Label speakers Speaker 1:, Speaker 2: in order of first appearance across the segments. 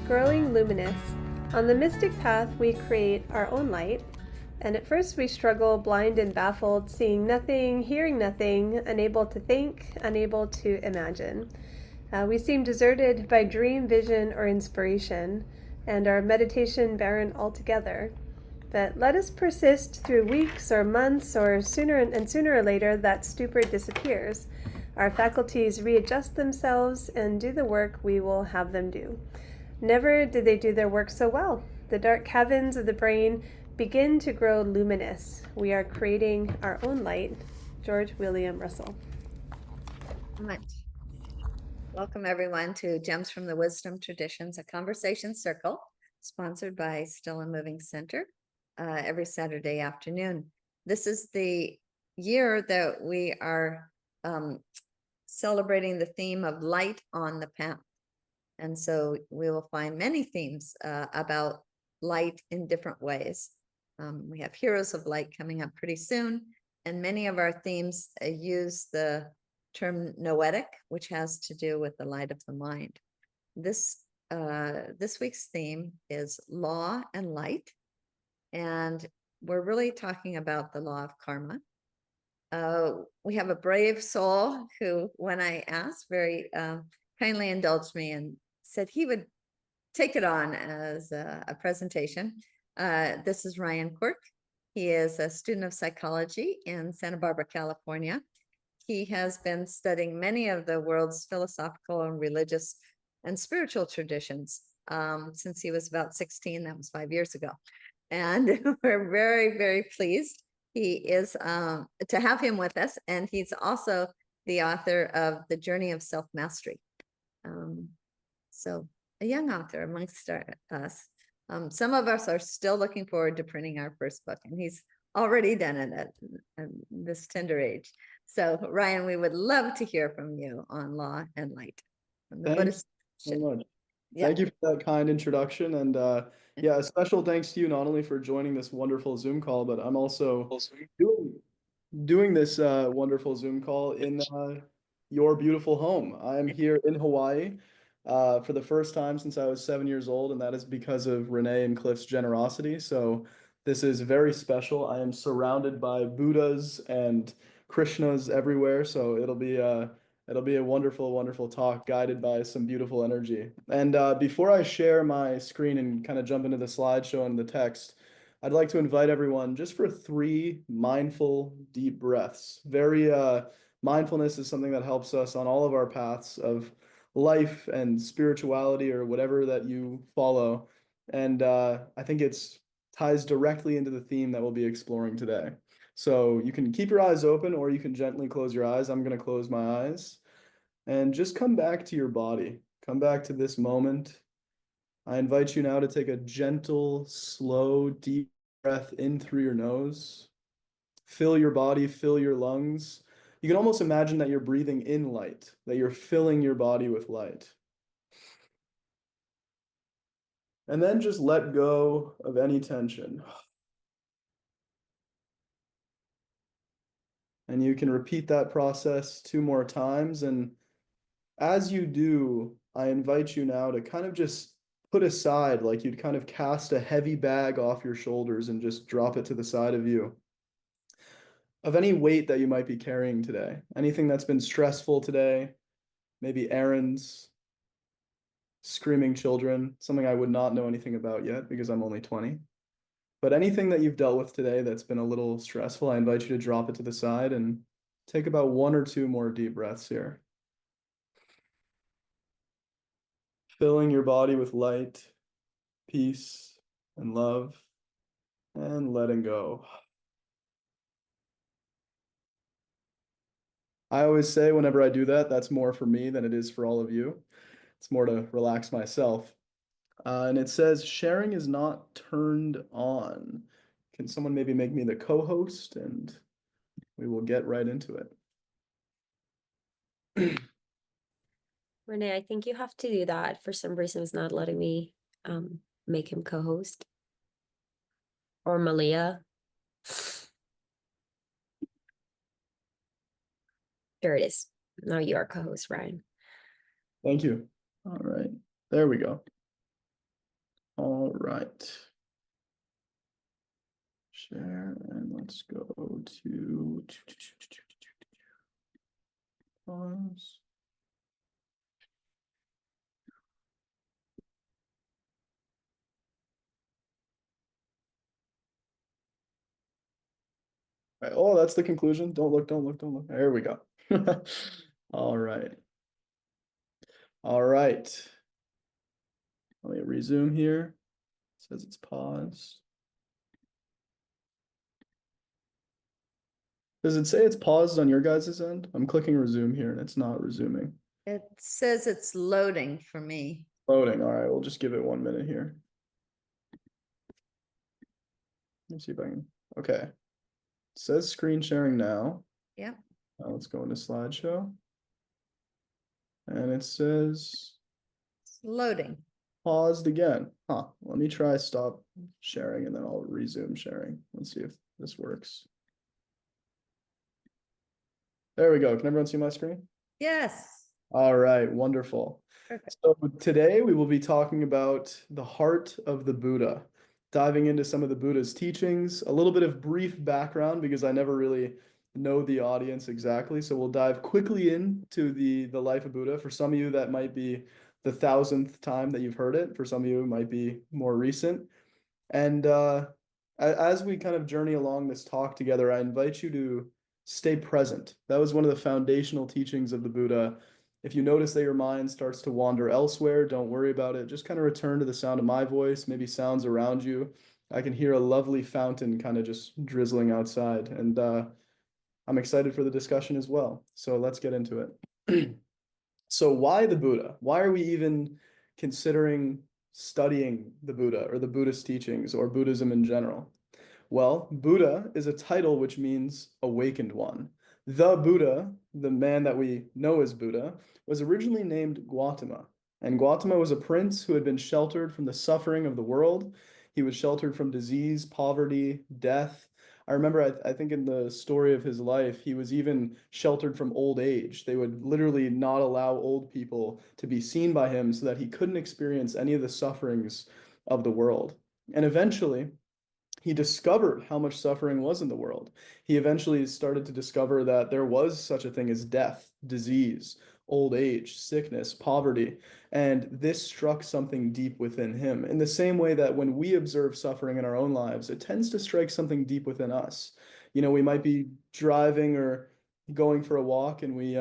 Speaker 1: Growing luminous. On the mystic path, we create our own light, and at first we struggle, blind and baffled, seeing nothing, hearing nothing, unable to think, unable to imagine. We seem deserted by dream, vision, or inspiration, and our meditation barren altogether. But let us persist through weeks or months, or sooner or later that stupor disappears. Our faculties readjust themselves and do the work we will have them do. Never did they do their work so well. The dark caverns of the brain begin to grow luminous. We are creating our own light. George William Russell.
Speaker 2: Much. Welcome everyone to Gems from the Wisdom Traditions, a conversation circle sponsored by Still and Moving Center every Saturday afternoon. This is the year that we are celebrating the theme of light on the path. And so we will find many themes about light in different ways. We have Heroes of Light coming up pretty soon, and many of our themes use the term noetic, which has to do with the light of the mind. This week's theme is law and light, and we're really talking about the law of karma. We have a brave soul who, when I asked, very kindly indulged me and said he would take it on as a presentation. This is Ryan Quirk. He is a student of psychology in Santa Barbara, California. He has been studying many of the world's philosophical and religious and spiritual traditions since he was about 16. That was 5 years ago. And we're very, very pleased he is to have him with us. And he's also the author of The Journey of Self-Mastery. So a young author amongst us. Some of us are still looking forward to printing our first book, and he's already done it at this tender age. So Ryan, we would love to hear from you on law and light.
Speaker 3: Thanks so much. Yeah. Thank you for that kind introduction. And yeah, a special thanks to you not only for joining this wonderful Zoom call, but I'm also doing this wonderful Zoom call in your beautiful home. I'm here in Hawaii for the first time since I was 7 years old, and that is because of Renee and Cliff's generosity. So this is very special. I am surrounded by Buddhas and Krishnas everywhere, so it'll be a wonderful, wonderful talk guided by some beautiful energy. And before I share my screen and kind of jump into the slideshow and the text, I'd like to invite everyone just for 3 mindful, deep breaths. Mindfulness is something that helps us on all of our paths of life and spirituality or whatever that you follow. And I think it's ties directly into the theme that we'll be exploring today. So you can keep your eyes open or you can gently close your eyes. I'm going to close my eyes and just come back to your body. Come back to this moment. I invite you now to take a gentle, slow, deep breath in through your nose. Fill your body, fill your lungs. You can almost imagine that you're breathing in light, that you're filling your body with light. And then just let go of any tension. And you can repeat that process 2 more times. And as you do, I invite you now to kind of just put aside, like you'd kind of cast a heavy bag off your shoulders and just drop it to the side of you, of any weight that you might be carrying today. Anything that's been stressful today, maybe errands, screaming children, something I would not know anything about yet because I'm only 20. But anything that you've dealt with today that's been a little stressful, I invite you to drop it to the side and take about 1 or 2 more deep breaths here. Filling your body with light, peace, and love, and letting go. I always say whenever I do that, that's more for me than it is for all of you. It's more to relax myself. And it says, sharing is not turned on. Can someone maybe make me the co-host and we will get right into it.
Speaker 4: Renee, I think you have to do that. For some reason, it's not letting me make him co-host. Or Malia. There it is. Now you are co-host, Ryan.
Speaker 3: Thank you. All right. There we go. All right. Share, and let's go to pause. Right. Oh, that's the conclusion. Don't look, don't look, don't look. There we go. All right. All right. Let me resume here. It says it's paused. Does it say it's paused on your guys' end? I'm clicking resume here and it's not resuming.
Speaker 2: It says it's loading for me.
Speaker 3: Loading. All right, we'll just give it 1 minute here. Let's see if I can. Okay. It says screen sharing now.
Speaker 2: Yeah.
Speaker 3: Now let's go into slideshow. And it says
Speaker 2: It's loading.
Speaker 3: paused again. Huh. Let me try stop sharing and then I'll resume sharing. Let's see if this works. There we go. Can everyone see my screen?
Speaker 2: Yes.
Speaker 3: All right, wonderful.
Speaker 2: Perfect.
Speaker 3: So today we will be talking about the heart of the Buddha, diving into some of the Buddha's teachings, a little bit of brief background because I never really know the audience exactly. So we'll dive quickly into the life of Buddha. For some of you, that might be the 1,000th time that you've heard it. For some of you, it might be more recent. And as we kind of journey along this talk together, I invite you to stay present. That was one of the foundational teachings of the Buddha. If you notice that your mind starts to wander elsewhere, don't worry about it. Just kind of return to the sound of my voice, maybe sounds around you. I can hear a lovely fountain kind of just drizzling outside, and I'm excited for the discussion as well. So let's get into it. So why the Buddha? Why are we even considering studying the Buddha or the Buddhist teachings or Buddhism in general? Well, Buddha is a title which means awakened one. The Buddha, the man that we know as Buddha, was originally named Gautama. And Gautama was a prince who had been sheltered from the suffering of the world. He was sheltered from disease, poverty, death. I remember, I think in the story of his life, he was even sheltered from old age. They would literally not allow old people to be seen by him so that he couldn't experience any of the sufferings of the world. And eventually, he discovered how much suffering was in the world. He eventually started to discover that there was such a thing as death, disease, old age, sickness, poverty, and this struck something deep within him. In the same way that when we observe suffering in our own lives, it tends to strike something deep within us. You know, we might be driving or going for a walk and we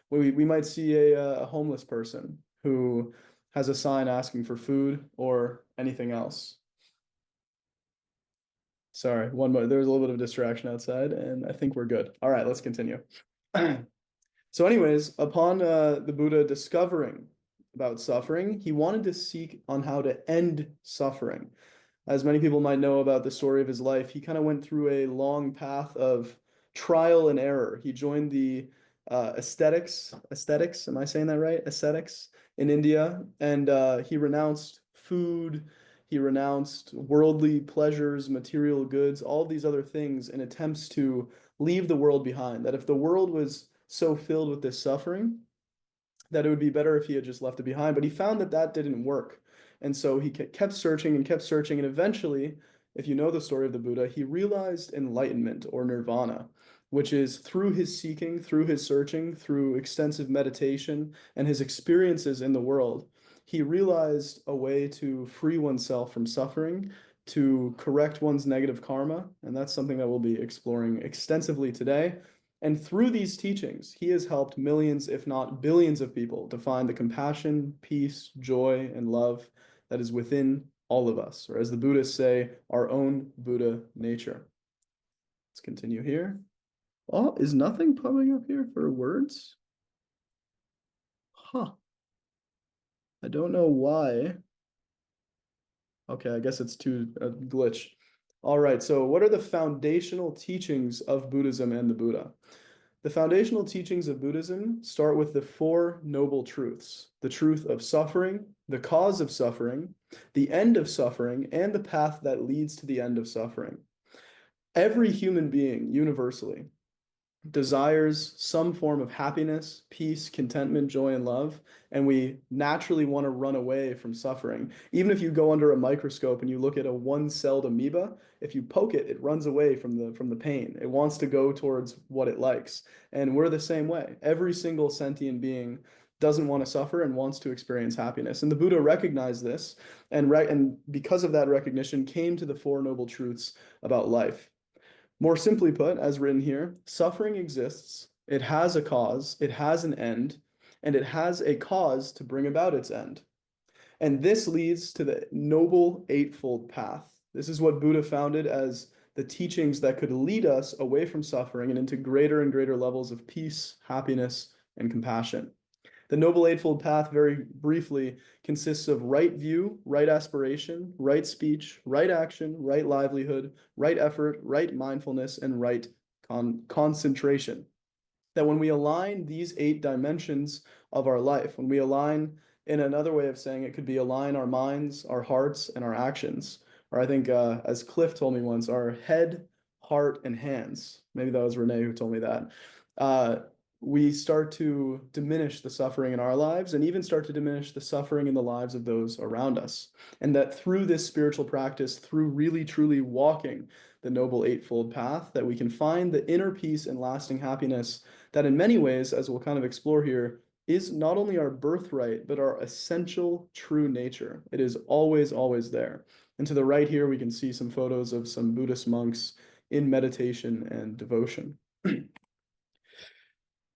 Speaker 3: we might see a homeless person who has a sign asking for food or anything else. Sorry, one more. There was a little bit of distraction outside, and I think we're good. All right, let's continue. So anyways, upon the Buddha discovering about suffering, he wanted to seek on how to end suffering. As many people might know about the story of his life, he kind of went through a long path of trial and error. He joined the aesthetics, am I saying that right? Ascetics in India, and he renounced food, he renounced worldly pleasures, material goods, all these other things in attempts to leave the world behind. That if the world was so filled with this suffering, that it would be better if he had just left it behind. But he found that that didn't work. And so he kept searching and kept searching. And eventually, if you know the story of the Buddha, he realized enlightenment or nirvana, which is through his seeking, through his searching, through extensive meditation and his experiences in the world, he realized a way to free oneself from suffering, to correct one's negative karma. And that's something that we'll be exploring extensively today. And through these teachings, he has helped millions, if not billions of people to find the compassion, peace, joy, and love that is within all of us, or as the Buddhists say, our own Buddha nature. Let's continue here. Oh, is nothing popping up here for words? Huh. I don't know why. Okay, I guess it's too a glitch. All right, so what are the foundational teachings of Buddhism and the Buddha? The foundational teachings of Buddhism start with the Four Noble Truths: the truth of suffering, the cause of suffering, the end of suffering, and the path that leads to the end of suffering. Every human being, universally, desires some form of happiness, peace, contentment, joy, and love, and we naturally want to run away from suffering. Even if you go under a microscope and you look at a one-celled amoeba, if you poke it, it runs away from the pain. It wants to go towards what it likes. And we're the same way. Every single sentient being doesn't want to suffer and wants to experience happiness. And the Buddha recognized this, and because of that recognition, came to the Four Noble Truths about life. More simply put, as written here, suffering exists, it has a cause, it has an end, and it has a cause to bring about its end. And this leads to the Noble Eightfold Path. This is what Buddha founded as the teachings that could lead us away from suffering and into greater and greater levels of peace, happiness, and compassion. The Noble Eightfold Path, very briefly, consists of right view, right aspiration, right speech, right action, right livelihood, right effort, right mindfulness, and right concentration. That when we align these 8 dimensions of our life, when we align, in another way of saying it could be align our minds, our hearts, and our actions, or I think as Cliff told me once, our head, heart, and hands. Maybe that was Renee who told me that. We start to diminish the suffering in our lives and even start to diminish the suffering in the lives of those around us. And that through this spiritual practice, through really truly walking the Noble Eightfold Path, that we can find the inner peace and lasting happiness that in many ways, as we'll kind of explore here, is not only our birthright, but our essential true nature. It is always, always there. And to the right here, we can see some photos of some Buddhist monks in meditation and devotion.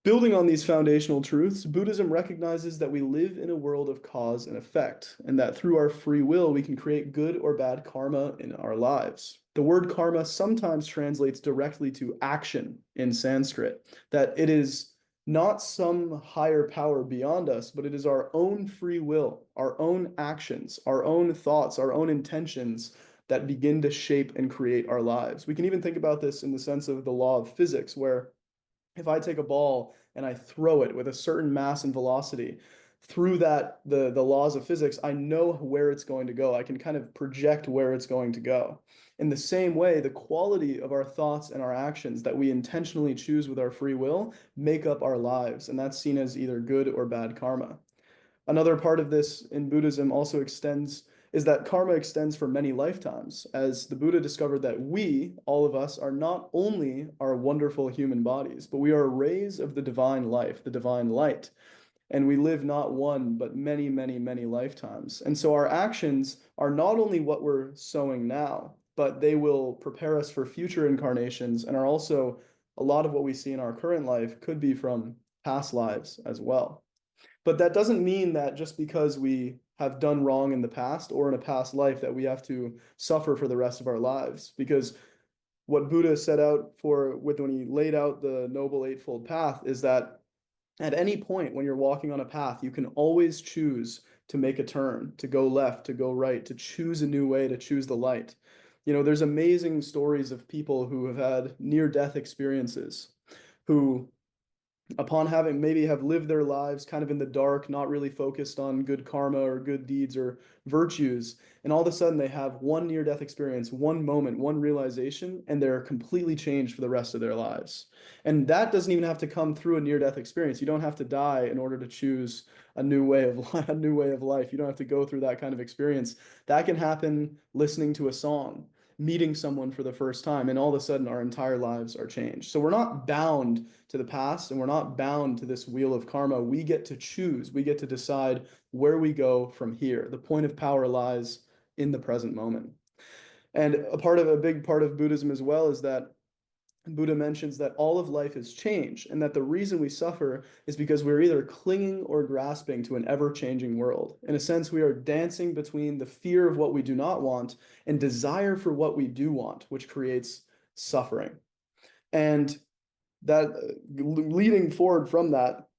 Speaker 3: Building on these foundational truths, Buddhism recognizes that we live in a world of cause and effect, and that through our free will, we can create good or bad karma in our lives. The word karma sometimes translates directly to action in Sanskrit, that it is not some higher power beyond us, but it is our own free will, our own actions, our own thoughts, our own intentions that begin to shape and create our lives. We can even think about this in the sense of the law of physics, where if I take a ball and I throw it with a certain mass and velocity, through that, the laws of physics, I know where it's going to go. I can kind of project where it's going to go. In the same way, the quality of our thoughts and our actions that we intentionally choose with our free will make up our lives, and that's seen as either good or bad karma. Another part of this in Buddhism also is that karma extends for many lifetimes, as the Buddha discovered that we, all of us, are not only our wonderful human bodies, but we are rays of the divine life, the divine light. And we live not one, but many, many, many lifetimes. And so our actions are not only what we're sowing now, but they will prepare us for future incarnations and are also a lot of what we see in our current life could be from past lives as well. But that doesn't mean that just because we have done wrong in the past or in a past life that we have to suffer for the rest of our lives. Because what Buddha set out for when he laid out the Noble Eightfold Path is that at any point when you're walking on a path, you can always choose to make a turn, to go left, to go right, to choose a new way, to choose the light. You know, there's amazing stories of people who have had near-death experiences, who upon having maybe have lived their lives kind of in the dark, not really focused on good karma or good deeds or virtues, and all of a sudden they have one near-death experience, one moment, one realization, and they're completely changed for the rest of their lives. And that doesn't even have to come through a near-death experience. You don't have to die in order to choose a new way of life. You don't have to go through that kind of experience. That can happen listening to a song, meeting someone for the first time, and all of a sudden our entire lives are changed. So we're not bound to the past and we're not bound to this wheel of karma. We get to choose, we get to decide where we go from here. The point of power lies in the present moment. And a big part of Buddhism as well is that Buddha mentions that all of life is change, and that the reason we suffer is because we're either clinging or grasping to an ever-changing world. In a sense, we are dancing between the fear of what we do not want and desire for what we do want, which creates suffering. And that leading forward from that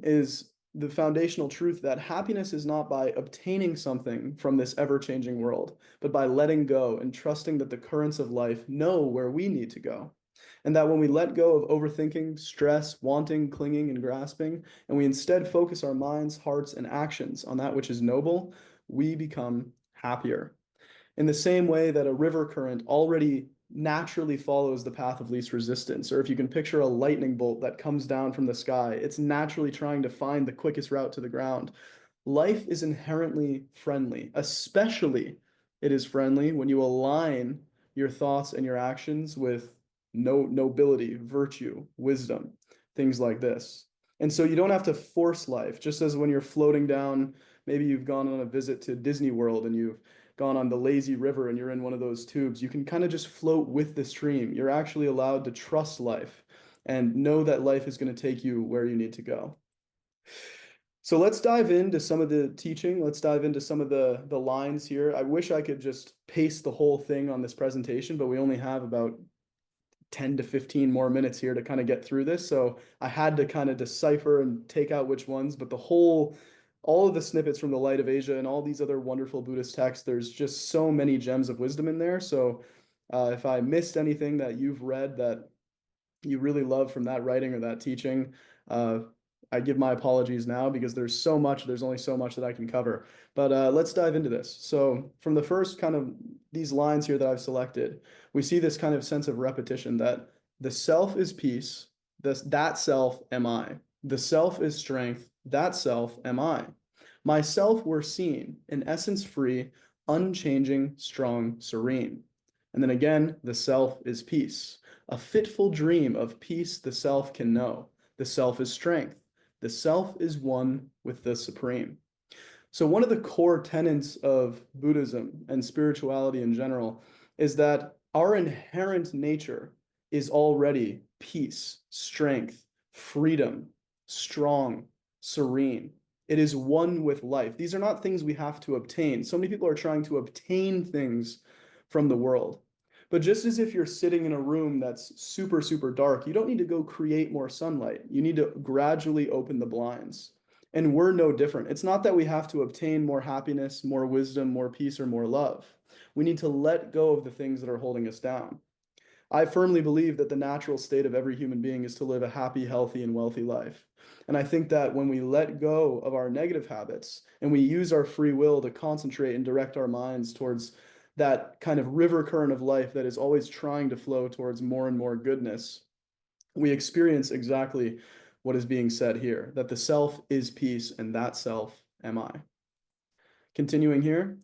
Speaker 3: is the foundational truth that happiness is not by obtaining something from this ever-changing world, but by letting go and trusting that the currents of life know where we need to go. And that when we let go of overthinking, stress, wanting, clinging, and grasping, and we instead focus our minds, hearts, and actions on that which is noble, we become happier. In the same way that a river current already naturally follows the path of least resistance. Or if you can picture a lightning bolt that comes down from the sky, it's naturally trying to find the quickest route to the ground. Life is inherently friendly, especially it is friendly when you align your thoughts and your actions with nobility, virtue, wisdom, things like this. And so you don't have to force life, just as when you're floating down, maybe you've gone on a visit to Disney World and you've gone on the lazy river and you're in one of those tubes. You can kind of just float with the stream. You're actually allowed to trust life and know that life is going to take you where you need to go. So let's dive into some of the teaching. Let's dive into some of the lines here. I wish I could just paste the whole thing on this presentation, but we only have about 10 to 15 more minutes here to kind of get through this. So I had to kind of decipher and take out which ones, but all of the snippets from the Light of Asia and all these other wonderful Buddhist texts, there's just so many gems of wisdom in there. So if I missed anything that you've read that you really love from that writing or that teaching, I give my apologies now because there's only so much that I can cover. But let's dive into this. So from the first kind of these lines here that I've selected, we see this kind of sense of repetition that the self is peace, that self am I. The self is strength, that self am I. Myself were seen, in essence free, unchanging, strong, serene. And then again, the self is peace. A fitful dream of peace the self can know. The self is strength. The self is one with the supreme. So one of the core tenets of Buddhism and spirituality in general is that our inherent nature is already peace, strength, freedom, strong, serene. It is one with life. These are not things we have to obtain. So many people are trying to obtain things from the world. But just as if you're sitting in a room that's super, super dark, you don't need to go create more sunlight. You need to gradually open the blinds. And we're no different. It's not that we have to obtain more happiness, more wisdom, more peace, or more love. We need to let go of the things that are holding us down. I firmly believe that the natural state of every human being is to live a happy, healthy, and wealthy life. And I think that when we let go of our negative habits and we use our free will to concentrate and direct our minds towards that kind of river current of life that is always trying to flow towards more and more goodness, we experience exactly what is being said here, that the self is peace and that self am I. Continuing here,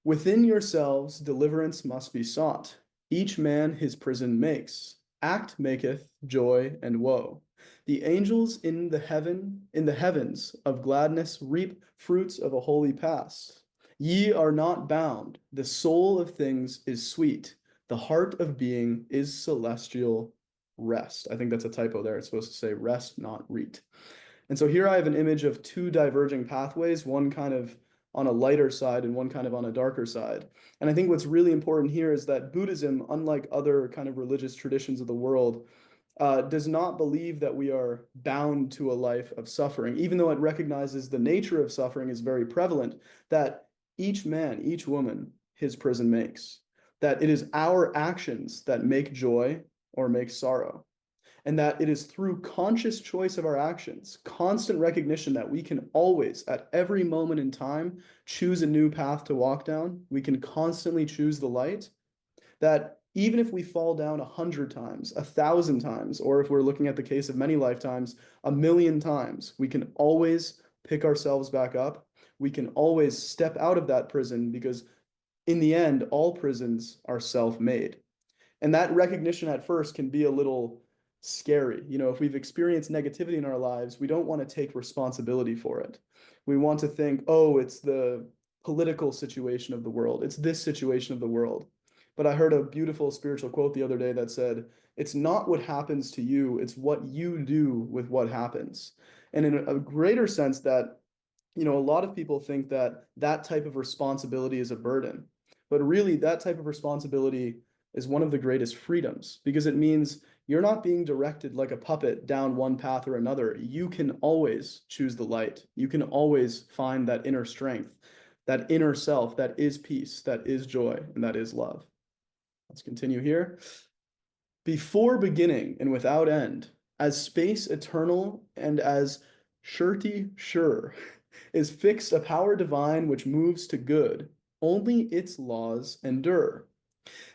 Speaker 3: within yourselves deliverance must be sought. Each man his prison makes. Act maketh joy and woe. The angels in the heavens of gladness reap fruits of a holy past. Ye are not bound. The soul of things is sweet. The heart of being is celestial rest. I think that's a typo there. It's supposed to say rest, not reet. And so here I have an image of two diverging pathways, one kind of on a lighter side and one kind of on a darker side. And I think what's really important here is that Buddhism, unlike other kind of religious traditions of the world, does not believe that we are bound to a life of suffering, even though it recognizes the nature of suffering is very prevalent, that each man, each woman, his prison makes, that it is our actions that make joy or make sorrow, and that it is through conscious choice of our actions, constant recognition that we can always, at every moment in time, choose a new path to walk down. We can constantly choose the light, that even if we fall down 100 times, 1,000 times, or if we're looking at the case of many lifetimes, 1,000,000 times, we can always pick ourselves back up. We can always step out of that prison because in the end, all prisons are self-made. And that recognition at first can be a little scary. If we've experienced negativity in our lives, we don't want to take responsibility for it. We want to think, oh, it's the political situation of the world. It's this situation of the world. But I heard a beautiful spiritual quote the other day that said, it's not what happens to you, it's what you do with what happens. And in a greater sense that, a lot of people think that that type of responsibility is a burden. But really, that type of responsibility is one of the greatest freedoms because it means you're not being directed like a puppet down one path or another. You can always choose the light. You can always find that inner strength, that inner self that is peace, that is joy, and that is love. Let's continue here. Before beginning and without end, as space eternal and as surety sure, is fixed a power divine which moves to good. Only its laws endure.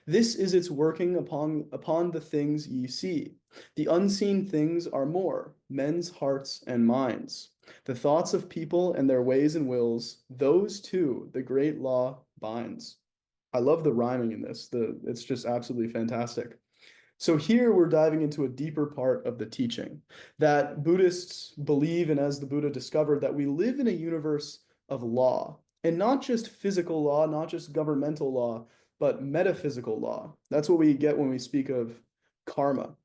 Speaker 3: This is its working upon the things ye see. The unseen things are more, men's hearts and minds. The thoughts of people and their ways and wills, those too the great law binds. I love the rhyming in this. It's just absolutely fantastic. So here we're diving into a deeper part of the teaching that Buddhists believe, and as the Buddha discovered, that we live in a universe of law, and not just physical law, not just governmental law, but metaphysical law. That's what we get when we speak of karma,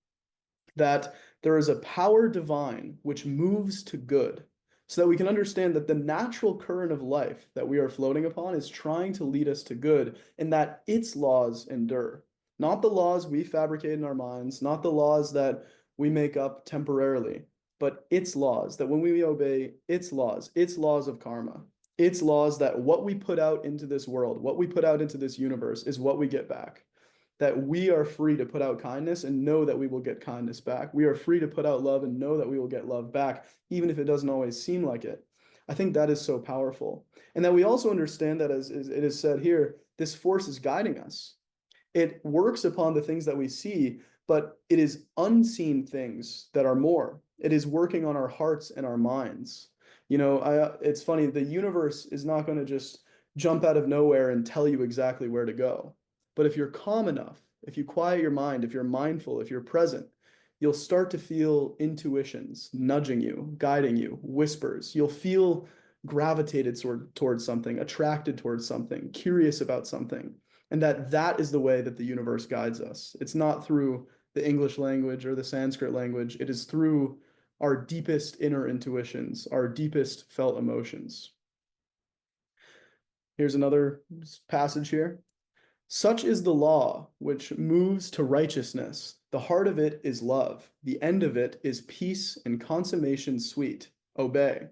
Speaker 3: that there is a power divine which moves to good, so that we can understand that the natural current of life that we are floating upon is trying to lead us to good, and that its laws endure. Not the laws we fabricate in our minds, not the laws that we make up temporarily, but its laws, that when we obey its laws of karma, its laws, that what we put out into this world, what we put out into this universe is what we get back. That we are free to put out kindness and know that we will get kindness back. We are free to put out love and know that we will get love back, even if it doesn't always seem like it. I think that is so powerful. And that we also understand that, as it is said here, this force is guiding us. It works upon the things that we see, but it is unseen things that are more. It is working on our hearts and our minds. It's funny, the universe is not going to just jump out of nowhere and tell you exactly where to go. But if you're calm enough, if you quiet your mind, if you're mindful, if you're present, you'll start to feel intuitions nudging you, guiding you, whispers. You'll feel gravitated towards something, attracted towards something, curious about something. And that is the way that the universe guides us. It's not through the English language or the Sanskrit language. It is through our deepest inner intuitions, our deepest felt emotions. Here's another passage here. Such is the law which moves to righteousness. The heart of it is love. The end of it is peace and consummation sweet. Obey.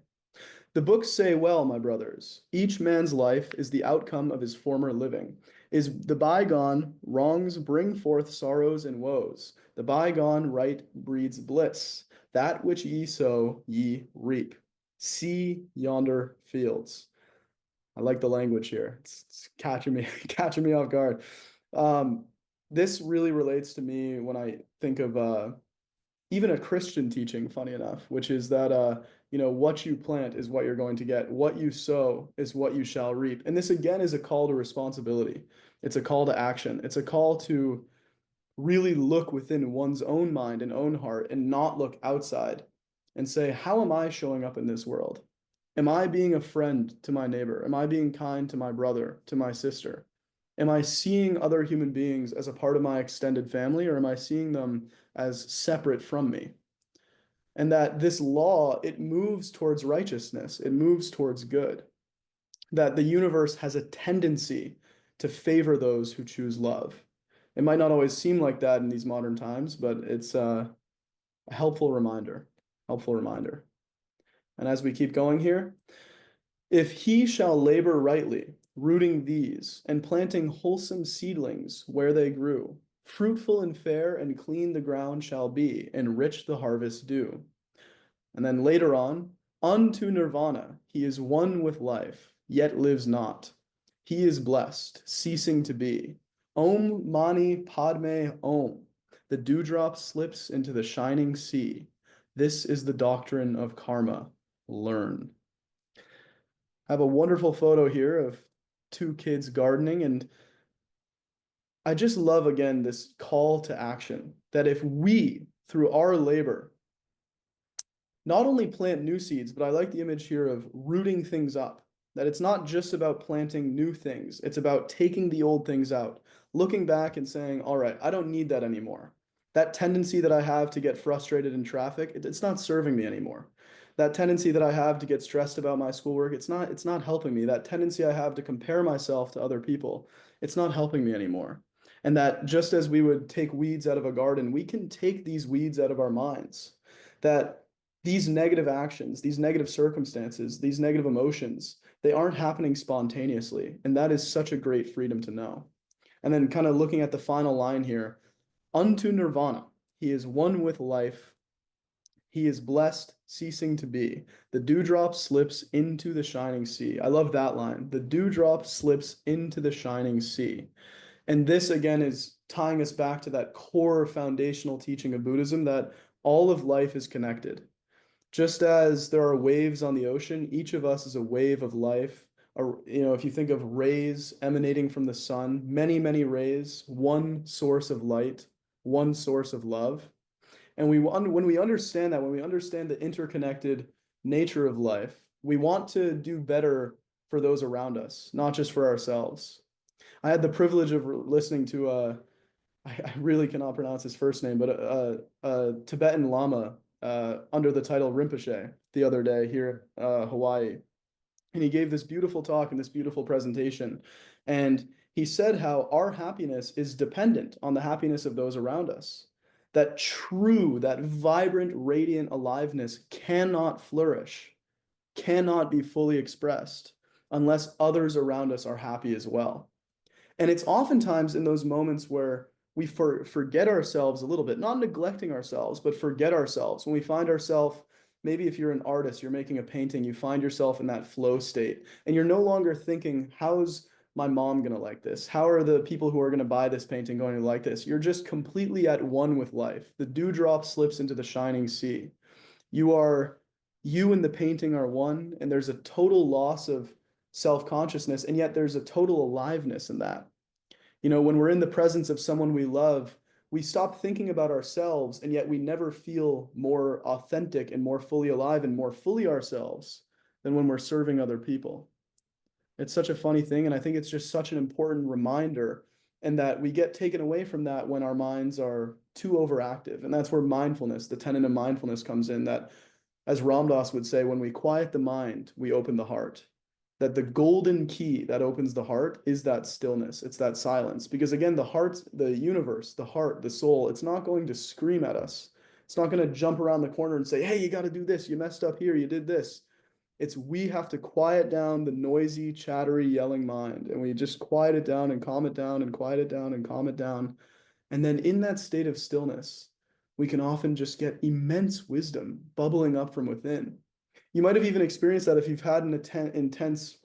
Speaker 3: The books say well, my brothers, each man's life is the outcome of his former living. Is the bygone wrongs bring forth sorrows and woes. The bygone right breeds bliss. That which ye sow, ye reap. See yonder fields. I like the language here. It's catching me off guard. This really relates to me when I think of even a Christian teaching, funny enough, which is that what you plant is what you're going to get. What you sow is what you shall reap. And this again is a call to responsibility. It's a call to action. It's a call to really look within one's own mind and own heart and not look outside and say, how am I showing up in this world? Am I being a friend to my neighbor? Am I being kind to my brother, to my sister? Am I seeing other human beings as a part of my extended family, or am I seeing them as separate from me? And that this law, it moves towards righteousness, it moves towards good. That the universe has a tendency to favor those who choose love. It might not always seem like that in these modern times, but it's a helpful reminder, And as we keep going here, if he shall labor rightly, rooting these, and planting wholesome seedlings where they grew, fruitful and fair and clean the ground shall be, and rich the harvest due. And then later on, unto nirvana he is one with life, yet lives not. He is blessed, ceasing to be. Om mani padme om. The dewdrop slips into the shining sea. This is the doctrine of karma. Learn. I have a wonderful photo here of two kids gardening, and I just love, again, this call to action, that if we, through our labor, not only plant new seeds, but I like the image here of rooting things up, that it's not just about planting new things, it's about taking the old things out, looking back and saying, all right, I don't need that anymore. That tendency that I have to get frustrated in traffic, it's not serving me anymore. That tendency that I have to get stressed about my schoolwork, it's not helping me. That tendency I have to compare myself to other people, it's not helping me anymore. And that just as we would take weeds out of a garden, we can take these weeds out of our minds. That these negative actions, these negative circumstances, these negative emotions, they aren't happening spontaneously. And that is such a great freedom to know. And then kind of looking at the final line here, unto nirvana, he is one with life. He is blessed, ceasing to be. The dewdrop slips into the shining sea. I love that line. The dewdrop slips into the shining sea. And this, again, is tying us back to that core foundational teaching of Buddhism, that all of life is connected. Just as there are waves on the ocean, each of us is a wave of life. If you think of rays emanating from the sun, many, many rays, one source of light, one source of love. And when we understand that, when we understand the interconnected nature of life, we want to do better for those around us, not just for ourselves. I had the privilege of listening to I really cannot pronounce his first name, but a Tibetan Lama under the title Rinpoche the other day here in Hawaii. And he gave this beautiful talk and this beautiful presentation. And he said how our happiness is dependent on the happiness of those around us. That true, that vibrant, radiant aliveness cannot flourish, cannot be fully expressed unless others around us are happy as well. And it's oftentimes in those moments where we forget ourselves a little bit, not neglecting ourselves, but forget ourselves. When we find ourselves, maybe if you're an artist, you're making a painting, you find yourself in that flow state, and you're no longer thinking, how's my mom going to like this? How are the people who are going to buy this painting going to like this? You're just completely at one with life. The dewdrop slips into the shining sea. You and the painting are one, and there's a total loss of self-consciousness, and yet there's a total aliveness in that. When we're in the presence of someone we love, we stop thinking about ourselves, and yet we never feel more authentic and more fully alive and more fully ourselves than when we're serving other people. It's such a funny thing, and I think it's just such an important reminder, and that we get taken away from that when our minds are too overactive. And that's where mindfulness, the tenet of mindfulness, comes in, that, as Ram Dass would say, when we quiet the mind, we open the heart. That the golden key that opens the heart is that stillness. It's that silence. Because again, the heart, the universe, the heart, the soul, it's not going to scream at us. It's not going to jump around the corner and say, hey, you got to do this. You messed up here. You did this. We have to quiet down the noisy, chattery, yelling mind. And we just quiet it down and calm it down and quiet it down and calm it down. And then in that state of stillness, we can often just get immense wisdom bubbling up from within. You might have even experienced that if you've had an intense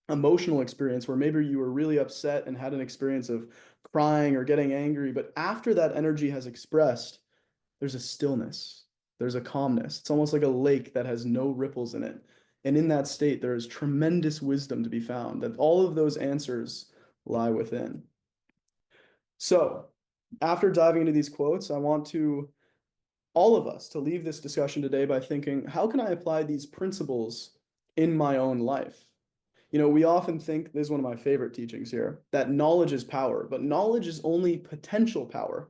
Speaker 3: emotional experience where maybe you were really upset and had an experience of crying or getting angry, but after that energy has expressed, there's a stillness, there's a calmness. It's almost like a lake that has no ripples in it. And in that state, there is tremendous wisdom to be found, that all of those answers lie within. So after diving into these quotes, I want all of us to leave this discussion today by thinking, how can I apply these principles in my own life? We often think, this is one of my favorite teachings here, that knowledge is power, but knowledge is only potential power.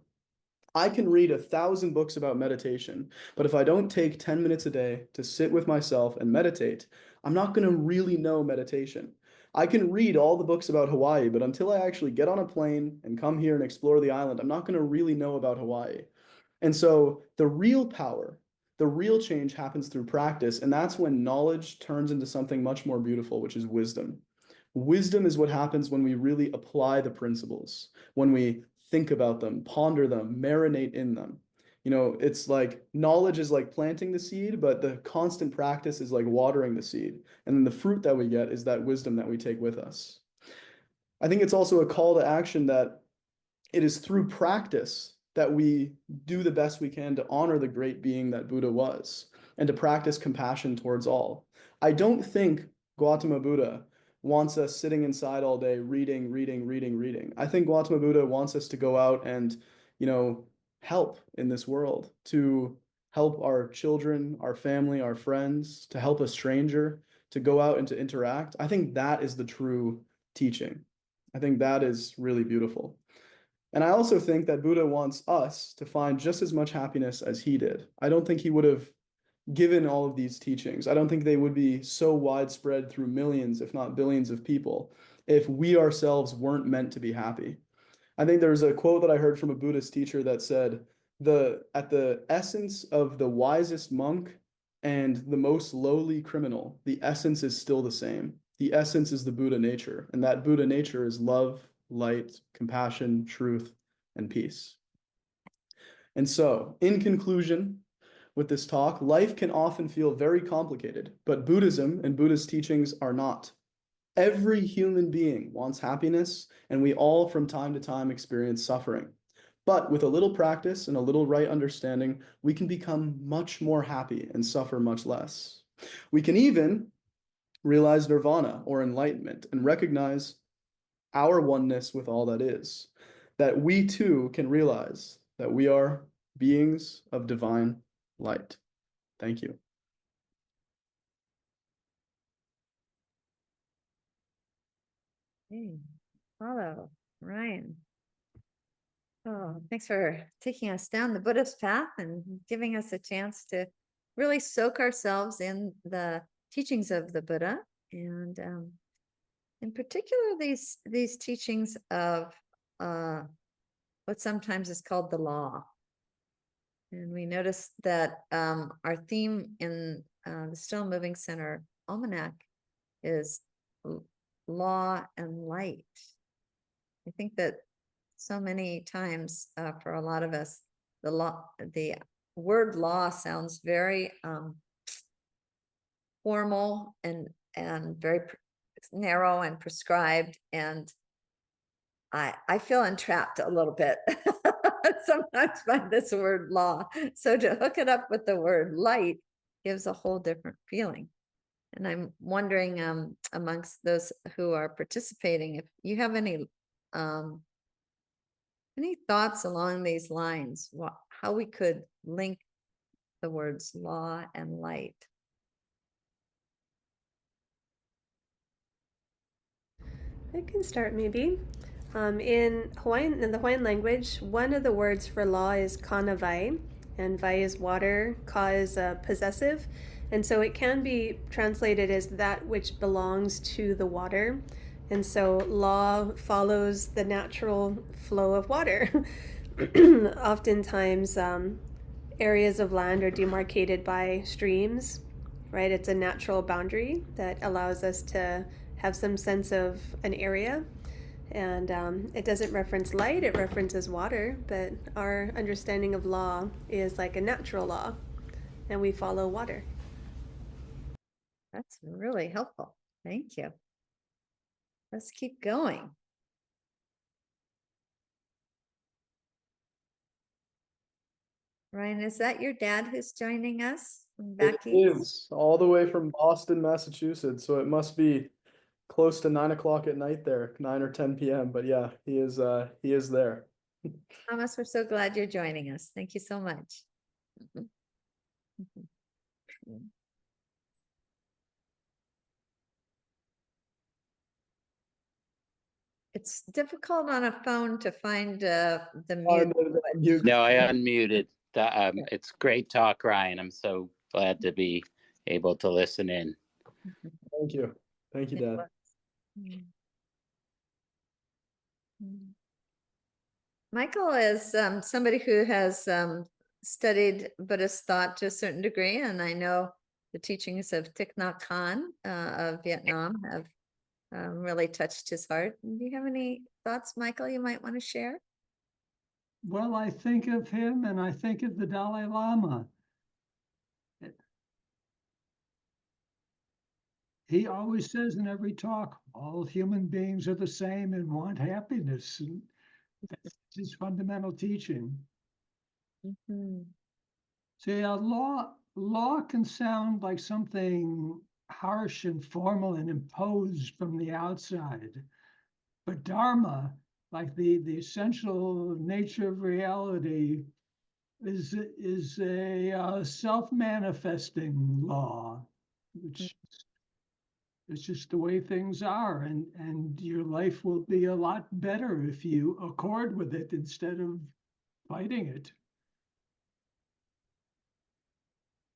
Speaker 3: I can read 1,000 books about meditation, but if I don't take 10 minutes a day to sit with myself and meditate, I'm not going to really know meditation. I can read all the books about Hawaii, but until I actually get on a plane and come here and explore the island, I'm not going to really know about Hawaii. And so the real power, the real change happens through practice, and that's when knowledge turns into something much more beautiful, which is wisdom. Wisdom is what happens when we really apply the principles, when we think about them, ponder them, marinate in them. It's like knowledge is like planting the seed, but the constant practice is like watering the seed. And then the fruit that we get is that wisdom that we take with us. I think it's also a call to action that it is through practice that we do the best we can to honor the great being that Buddha was and to practice compassion towards all. I don't think Gautama Buddha wants us sitting inside all day reading. I think Gautama Buddha wants us to go out and, help in this world, to help our children, our family, our friends, to help a stranger, to go out and to interact. I think that is the true teaching. I think that is really beautiful. And I also think that Buddha wants us to find just as much happiness as he did. I don't think he would have given all of these teachings. I don't think they would be so widespread through millions, if not billions of people, if we ourselves weren't meant to be happy. I think there's a quote that I heard from a Buddhist teacher that said, at the essence of the wisest monk and the most lowly criminal, the essence is still the same. The essence is the Buddha nature, and that Buddha nature is love, light, compassion, truth, and peace. And so, in conclusion, with this talk, life can often feel very complicated, but Buddhism and Buddhist teachings are not. Every human being wants happiness, and we all from time to time experience suffering. But with a little practice and a little right understanding, we can become much more happy and suffer much less. We can even realize nirvana or enlightenment and recognize our oneness with all that is, that we too can realize that we are beings of divine light. Thank you.
Speaker 2: Hey, follow, Ryan. Oh, thanks for taking us down the Buddhist path and giving us a chance to really soak ourselves in the teachings of the Buddha, and in particular these teachings of what sometimes is called the law. And we noticed that our theme in the Still Moving Center Almanac is law and light. I think that so many times for a lot of us, the word law sounds very formal and very narrow and prescribed, and I feel entrapped a little bit sometimes by this word law. So to hook it up with the word light gives a whole different feeling. And I'm wondering amongst those who are participating, if you have any thoughts along these lines, how we could link the words law and light.
Speaker 1: I can start maybe. In the Hawaiian language, one of the words for law is kana vai, and vai is water, ka is possessive, and so it can be translated as that which belongs to the water. And so law follows the natural flow of water. Oftentimes, areas of land are demarcated by streams, right? It's a natural boundary that allows us to have some sense of an area. And it doesn't reference light, it references water, but our understanding of law is like a natural law, and we follow water.
Speaker 2: That's really helpful. Thank you. Let's keep going. Ryan, is that your dad who's joining us from back
Speaker 3: It
Speaker 2: east?
Speaker 3: is all the way from Boston, Massachusetts, so it must be close to 9 o'clock at night there, 9 or 10 p.m. But yeah, he is there.
Speaker 2: Thomas, we're so glad you're joining us. Thank you so much. It's difficult on a phone to find the mute.
Speaker 5: No, I unmuted. It's great talk, Ryan. I'm so glad to be able to listen in.
Speaker 3: Thank you. Thank you, Dad.
Speaker 2: Michael is somebody who has studied Buddhist thought to a certain degree, and I know the teachings of Thich Nhat Hanh of Vietnam have really touched his heart. Do you have any thoughts, Michael, you might want to share?
Speaker 6: Well, I think of him and I think of the Dalai Lama. He always says in every talk, all human beings are the same and want happiness. And that's his fundamental teaching.
Speaker 2: Mm-hmm.
Speaker 6: So yeah, law can sound like something harsh and formal and imposed from the outside. But Dharma, like the essential nature of reality, is a self-manifesting law, which is just the way things are, and your life will be a lot better if you accord with it instead of fighting it.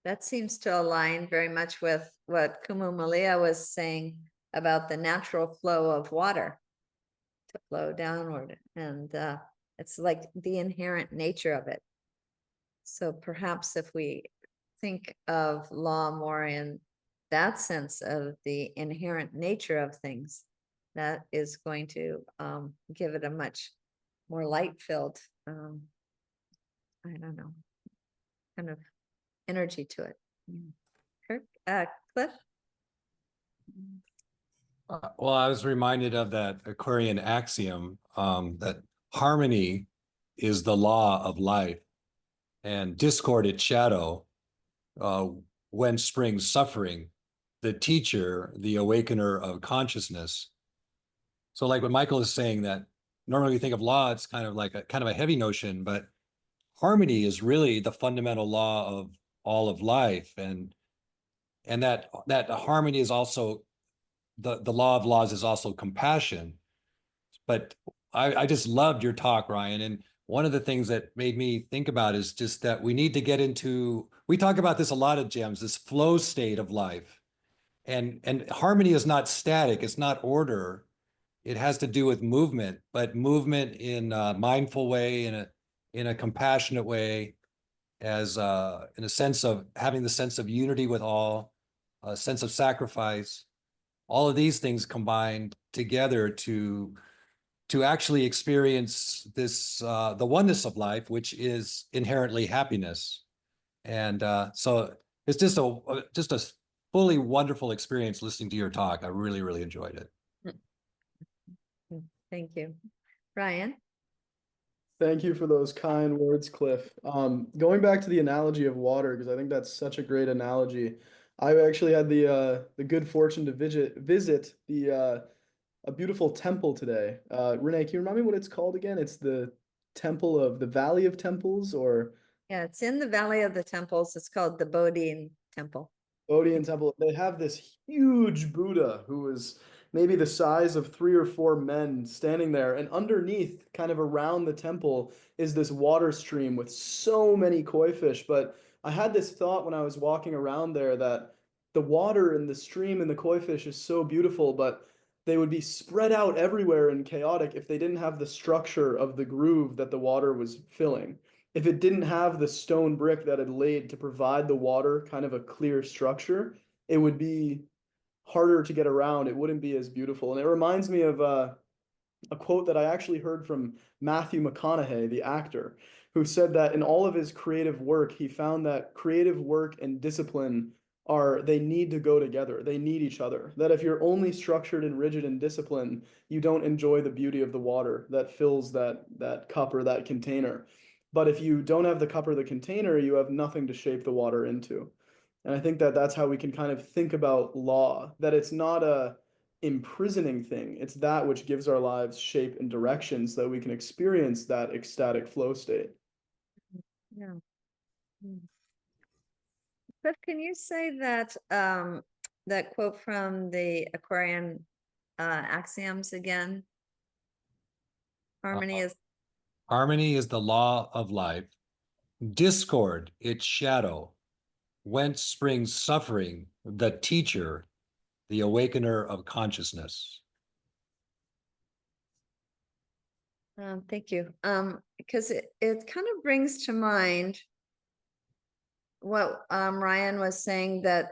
Speaker 2: That seems to align very much with what Kumu Malia was saying about the natural flow of water to flow downward. And it's like the inherent nature of it. So perhaps if we think of law more in that sense of the inherent nature of things, that is going to give it a much more light-filled, I don't know, kind of energy to it. Kirk, Cliff?
Speaker 7: Well, I was reminded of that Aquarian axiom that harmony is the law of life, and discord its shadow. When springs suffering, the teacher, the awakener of consciousness. So, like what Michael is saying, that normally we think of law, it's kind of like a heavy notion, but harmony is really the fundamental law of all of life, and that harmony is also the law of laws is also compassion. But I just loved your talk, Ryan. And one of the things that made me think about is just that we need to get into, we talk about this a lot of Gems, this flow state of life. And harmony is not static, it's not order. It has to do with movement, but movement in a mindful way, in a compassionate way, as in a sense of having the sense of unity with all, a sense of sacrifice. All of these things combined together to actually experience this the oneness of life, which is inherently happiness. And so it's just a fully wonderful experience listening to your talk. I really, really enjoyed it.
Speaker 2: Thank you. Ryan?
Speaker 3: Thank you for those kind words, Cliff. Going back to the analogy of water, because I think that's such a great analogy. I actually had the good fortune to visit the a beautiful temple today. Renee, can you remind me what it's called again? It's the Temple of the Valley of Temples, or
Speaker 2: Yeah, it's in the Valley of the Temples. It's called the Bodhin Temple.
Speaker 3: Bodhian Temple. They have this huge Buddha who is maybe the size of 3 or 4 men standing there, and underneath, kind of around the temple, is this water stream with so many koi fish. But I had this thought when I was walking around there that the water and the stream and the koi fish is so beautiful, but they would be spread out everywhere and chaotic if they didn't have the structure of the groove that the water was filling. If it didn't have the stone brick that it laid to provide the water kind of a clear structure, it would be harder to get around. It wouldn't be as beautiful. And it reminds me of a quote that I actually heard from Matthew McConaughey, the actor, who said that in all of his creative work, he found that creative work and discipline they need to go together. They need each other. That if you're only structured and rigid and disciplined, you don't enjoy the beauty of the water that fills that cup or that container. But if you don't have the cup or the container, you have nothing to shape the water into. And I think that that's how we can kind of think about law, that it's not a imprisoning thing. It's that which gives our lives shape and direction so that we can experience that ecstatic flow state.
Speaker 2: Yeah. But can you say that that quote from the Aquarian axioms again? Harmony is
Speaker 7: the law of life. Discord, its shadow. Whence springs suffering, the teacher, the awakener of consciousness.
Speaker 2: thank you. Because it kind of brings to mind what Ryan was saying, that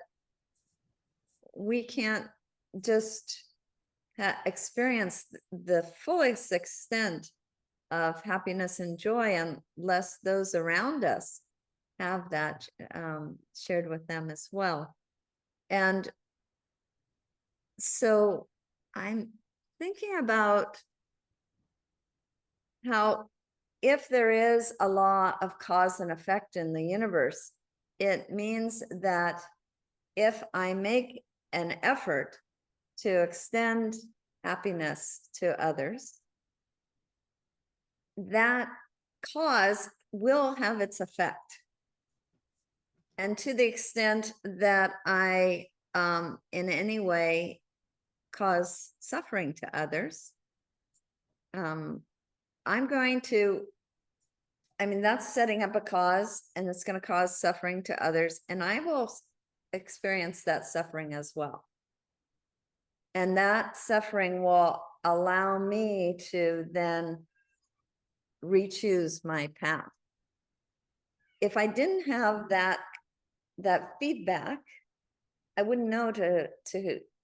Speaker 2: we can't just experience the fullest extent of happiness and joy unless those around us have that shared with them as well. And so I'm thinking about how, if there is a law of cause and effect in the universe, it means that if I make an effort to extend happiness to others, that cause will have its effect. And to the extent that I, in any way, cause suffering to others, I'm going to, that's setting up a cause, and it's going to cause suffering to others, and I will experience that suffering as well. And that suffering will allow me to then re-choose my path. If I didn't have that feedback, I wouldn't know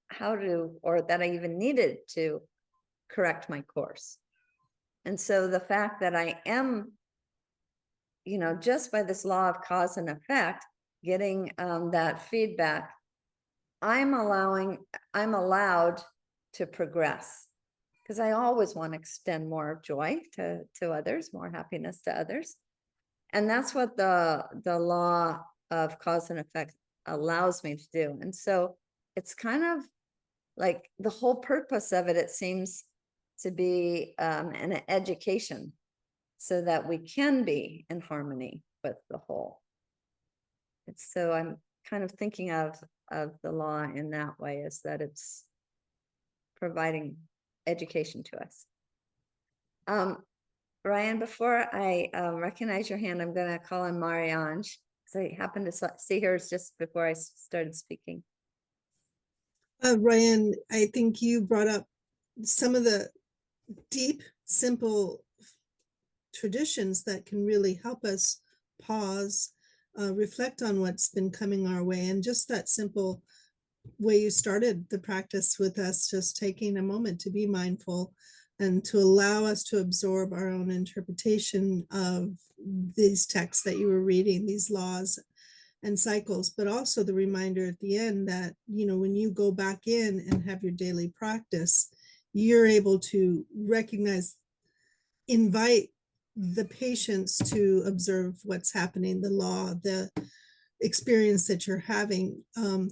Speaker 2: how to, or that I even needed to correct my course. And so the fact that I am, just by this law of cause and effect, getting that feedback, I'm allowed to progress. Because I always want to extend more joy to others, more happiness to others. And that's what the law of cause and effect allows me to do. And so it's kind of like the whole purpose of it, it seems to be an education so that we can be in harmony with the whole. It's so I'm kind of thinking of the law in that way, is that it's providing education to us. Ryan, before I recognize your hand, I'm going to call on Mariange, because I happened to see hers just before I started speaking.
Speaker 8: Ryan, I think you brought up some of the deep, simple traditions that can really help us pause, reflect on what's been coming our way, and just that simple way you started the practice with us, just taking a moment to be mindful and to allow us to absorb our own interpretation of these texts that you were reading, these laws and cycles, but also the reminder at the end that, you know, when you go back in and have your daily practice, you're able to recognize, invite the patience to observe what's happening, the law, the experience that you're having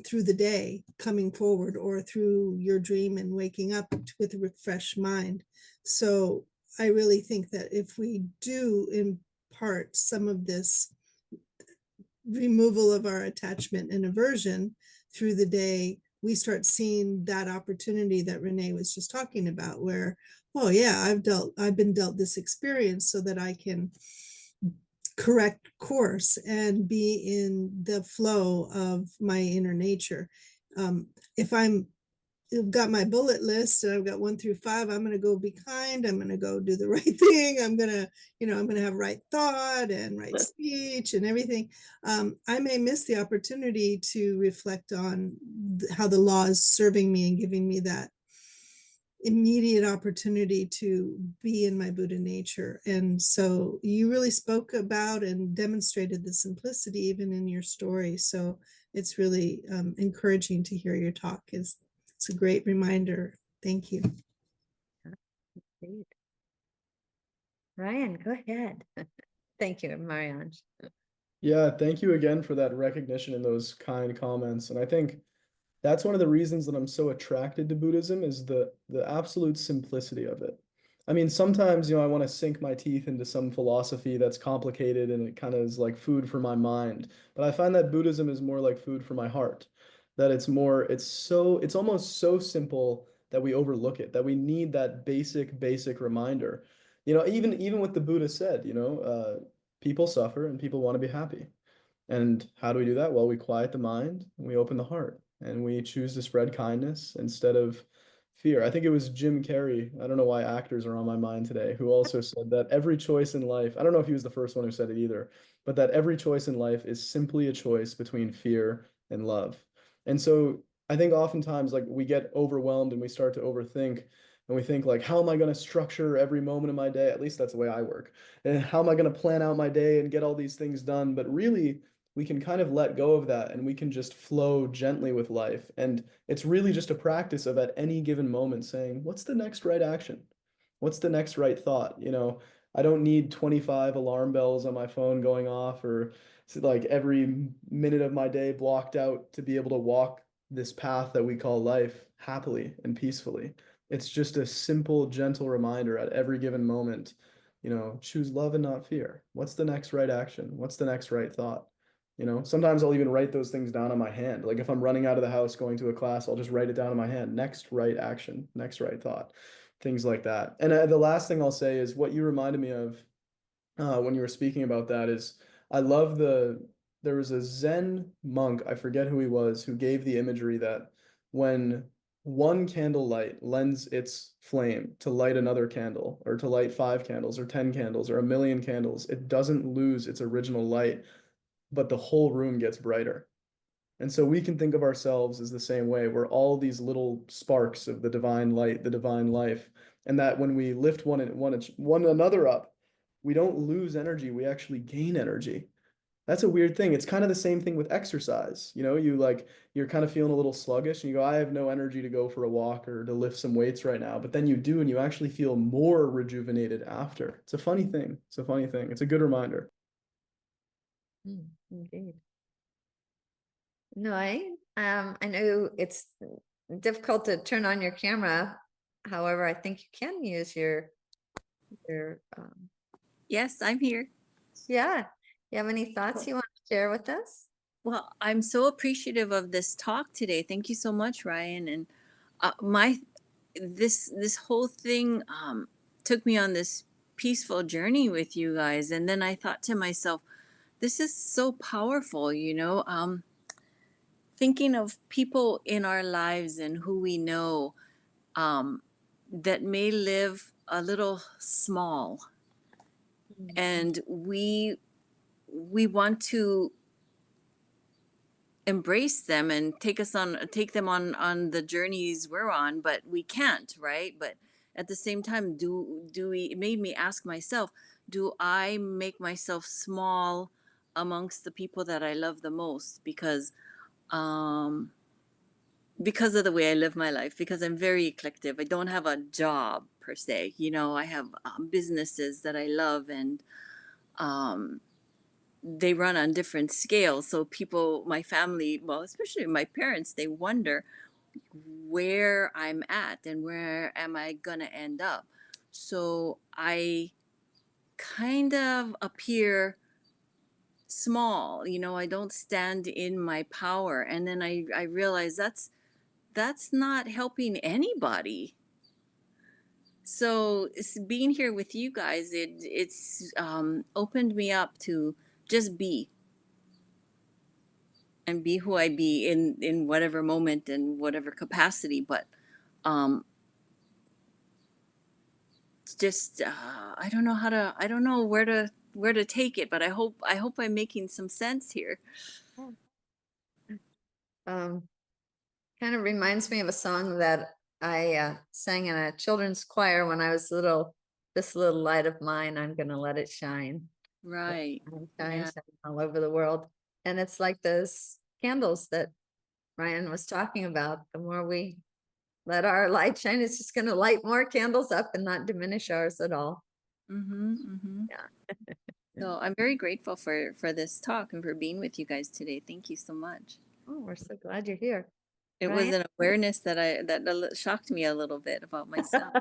Speaker 8: through the day coming forward, or through your dream and waking up with a refreshed mind. So I really think that if we do impart some of this removal of our attachment and aversion through the day, we start seeing that opportunity that Renee was just talking about, where, oh yeah, I've been dealt this experience so that I can correct course and be in the flow of my inner nature. If I've got my bullet list and I've got 1 through 5, I'm going to go be kind. I'm going to go do the right thing. I'm going to have right thought and right speech and everything. I may miss the opportunity to reflect on how the law is serving me and giving me that immediate opportunity to be in my Buddha nature. And so you really spoke about and demonstrated the simplicity even in your story. So it's really encouraging to hear your talk. It's a great reminder. Thank you.
Speaker 2: Ryan, go ahead. Thank you, Mariange.
Speaker 3: Yeah, thank you again for that recognition and those kind comments. And I think that's one of the reasons that I'm so attracted to Buddhism, is the absolute simplicity of it. I mean, sometimes, I want to sink my teeth into some philosophy that's complicated and it kind of is like food for my mind. But I find that Buddhism is more like food for my heart. That it's almost so simple that we overlook it, that we need that basic reminder. Even what the Buddha said, people suffer and people want to be happy. And how do we do that? Well, we quiet the mind and we open the heart and we choose to spread kindness instead of fear. I think it was Jim Carrey, I don't know why actors are on my mind today, who also said that every choice in life, I don't know if he was the first one who said it either, but that every choice in life is simply a choice between fear and love. And so I think oftentimes, like, we get overwhelmed and we start to overthink, and we think like, how am I going to structure every moment of my day? At least that's the way I work. And how am I going to plan out my day and get all these things done? But really, we can kind of let go of that and we can just flow gently with life. And it's really just a practice of, at any given moment, saying, what's the next right action? What's the next right thought? I don't need 25 alarm bells on my phone going off, or like every minute of my day blocked out to be able to walk this path that we call life happily and peacefully. It's just a simple, gentle reminder at every given moment, choose love and not fear. What's the next right action? What's the next right thought? Sometimes I'll even write those things down on my hand. Like if I'm running out of the house going to a class, I'll just write it down in my hand. Next right action, next right thought, things like that. And the last thing I'll say is what you reminded me of when you were speaking about that is, I love there was a Zen monk, I forget who he was, who gave the imagery that when one candle light lends its flame to light another candle, or to light 5 candles or 10 candles or 1,000,000 candles, it doesn't lose its original light, but the whole room gets brighter. And so we can think of ourselves as the same way. We're all these little sparks of the divine light, the divine life. And that when we lift one another up, we don't lose energy, we actually gain energy. That's a weird thing. It's kind of the same thing with exercise. You know, you're kind of feeling a little sluggish and you go, I have no energy to go for a walk or to lift some weights right now. But then you do, and you actually feel more rejuvenated after. It's a funny thing. It's a funny thing. It's a good reminder.
Speaker 2: Indeed. No, I know it's difficult to turn on your camera. However, I think you can use your
Speaker 9: Yes, I'm here.
Speaker 2: yeah. You have any thoughts you want to share with us?
Speaker 9: Well, I'm so appreciative of this talk today. Thank you so much, Ryan. And this whole thing took me on this peaceful journey with you guys. And then I thought to myself, this is so powerful, you know, thinking of people in our lives and who we know that may live a little small, and we want to embrace them and take them on the journeys we're on, but we can't, right? But at the same time, it made me ask myself, do I make myself small amongst the people that I love the most? Because of the way I live my life, because I'm very eclectic. I don't have a job per se, you know. I have businesses that I love, and they run on different scales. So people, my family, well, especially my parents, they wonder where I'm at and where am I going to end up. So I kind of appear small, you know, I don't stand in my power. And then I realize that's not helping anybody. So being here with you guys, it's opened me up to just be, and be who I be in whatever moment and whatever capacity. But just I don't know I don't know where to take it, but I hope I'm making some sense here.
Speaker 2: Kind of reminds me of a song that I sang in a children's choir when I was little. This little light of mine, I'm gonna let it shine.
Speaker 9: Right.
Speaker 2: Shine all over the world. And it's like those candles that Ryan was talking about. The more we let our light shine, it's just gonna light more candles up and not diminish ours at all.
Speaker 9: Yeah. So I'm very grateful for this talk and for being with you guys today. Thank you so much.
Speaker 2: Oh, we're so glad you're here.
Speaker 9: It was an awareness that shocked me a little bit about myself.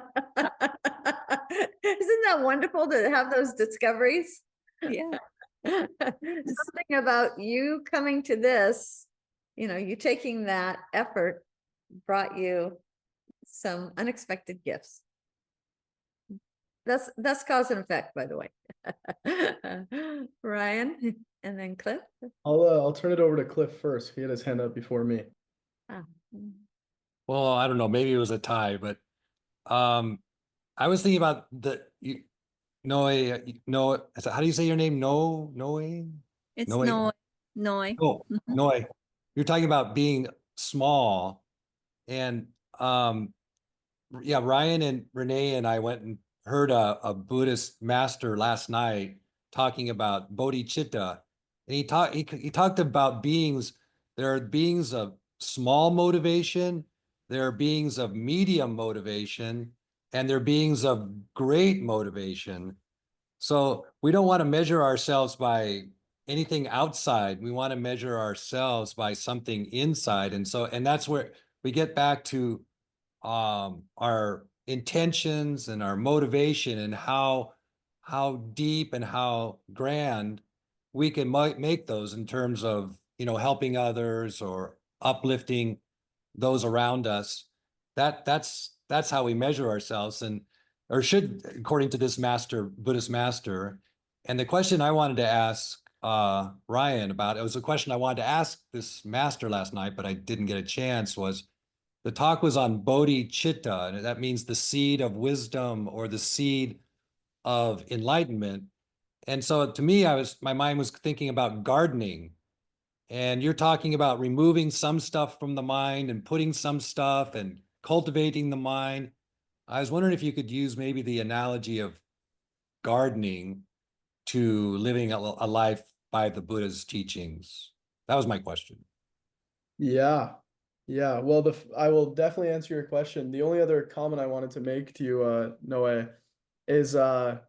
Speaker 2: Isn't that wonderful to have those discoveries?
Speaker 9: Yeah.
Speaker 2: Something about you coming to this, you know, you taking that effort brought you some unexpected gifts. That's cause and effect, by the way. Ryan, and then Cliff.
Speaker 3: I'll turn it over to Cliff first. He had his hand up before me.
Speaker 7: Well, I don't know, maybe it was a tie, but I was thinking about Noe, how do you say your name? Noe?
Speaker 9: It's
Speaker 7: Noe. Noe. You're talking about being small, and yeah, Ryan and Renee and I went and heard a Buddhist master last night talking about bodhicitta, and he talked about beings. There are beings of small motivation, there are beings of medium motivation, and there are beings of great motivation. So we don't want to measure ourselves by anything outside. We want to measure ourselves by something inside. And that's where we get back to our intentions and our motivation, and how deep and how grand we can make those in terms of, you know, helping others or uplifting those around us. That's how we measure ourselves, and or should, according to this Buddhist master. And the question I wanted to ask Ryan about, it was a question I wanted to ask this master last night, but I didn't get a chance, was the talk was on bodhicitta, and that means the seed of wisdom or the seed of enlightenment. And so to me, my mind was thinking about gardening. And you're talking about removing some stuff from the mind and putting some stuff and cultivating the mind. I was wondering if you could use maybe the analogy of gardening to living a life by the Buddha's teachings? That was my question.
Speaker 3: Yeah. Yeah. Well, I will definitely answer your question. The only other comment I wanted to make to you, Noe, is about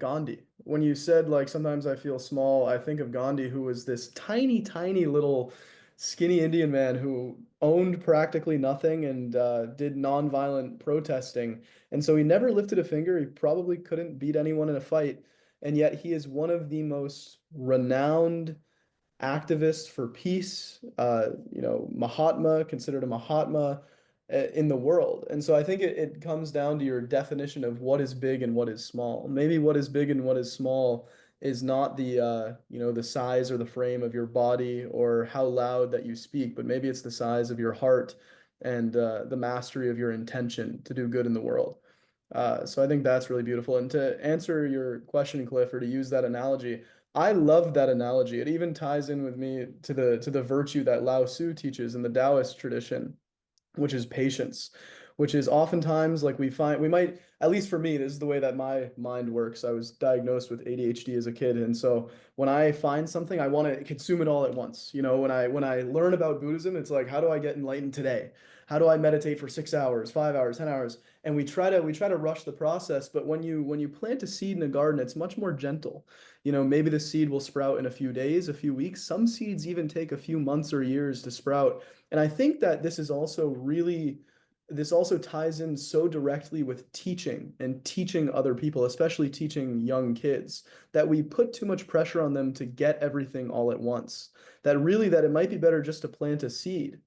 Speaker 3: Gandhi. When you said like sometimes I feel small, I think of Gandhi, who was this tiny, tiny little skinny Indian man who owned practically nothing and did nonviolent protesting. And so he never lifted a finger. He probably couldn't beat anyone in a fight. And yet he is one of the most renowned activist for peace, Mahatma, considered a Mahatma in the world. And so I think it comes down to your definition of what is big and what is small. Maybe what is big and what is small is not the size or the frame of your body or how loud that you speak, but maybe it's the size of your heart and the mastery of your intention to do good in the world. So I think that's really beautiful. And to answer your question, Cliff, or to use that analogy, I love that analogy. It even ties in with me to the virtue that Lao Tzu teaches in the Taoist tradition, which is patience, which is oftentimes like we might, at least for me, this is the way that my mind works. I was diagnosed with ADHD as a kid. And so when I find something, I want to consume it all at once. When I learn about Buddhism, it's like, how do I get enlightened today? How do I meditate for 6 hours, 5 hours, 10 hours? And we try to rush the process. But when you plant a seed in a garden, it's much more gentle. Maybe the seed will sprout in a few days, a few weeks. Some seeds even take a few months or years to sprout. And I think that this also ties in so directly with teaching and teaching other people, especially teaching young kids, that we put too much pressure on them to get everything all at once. That it might be better just to plant a seed.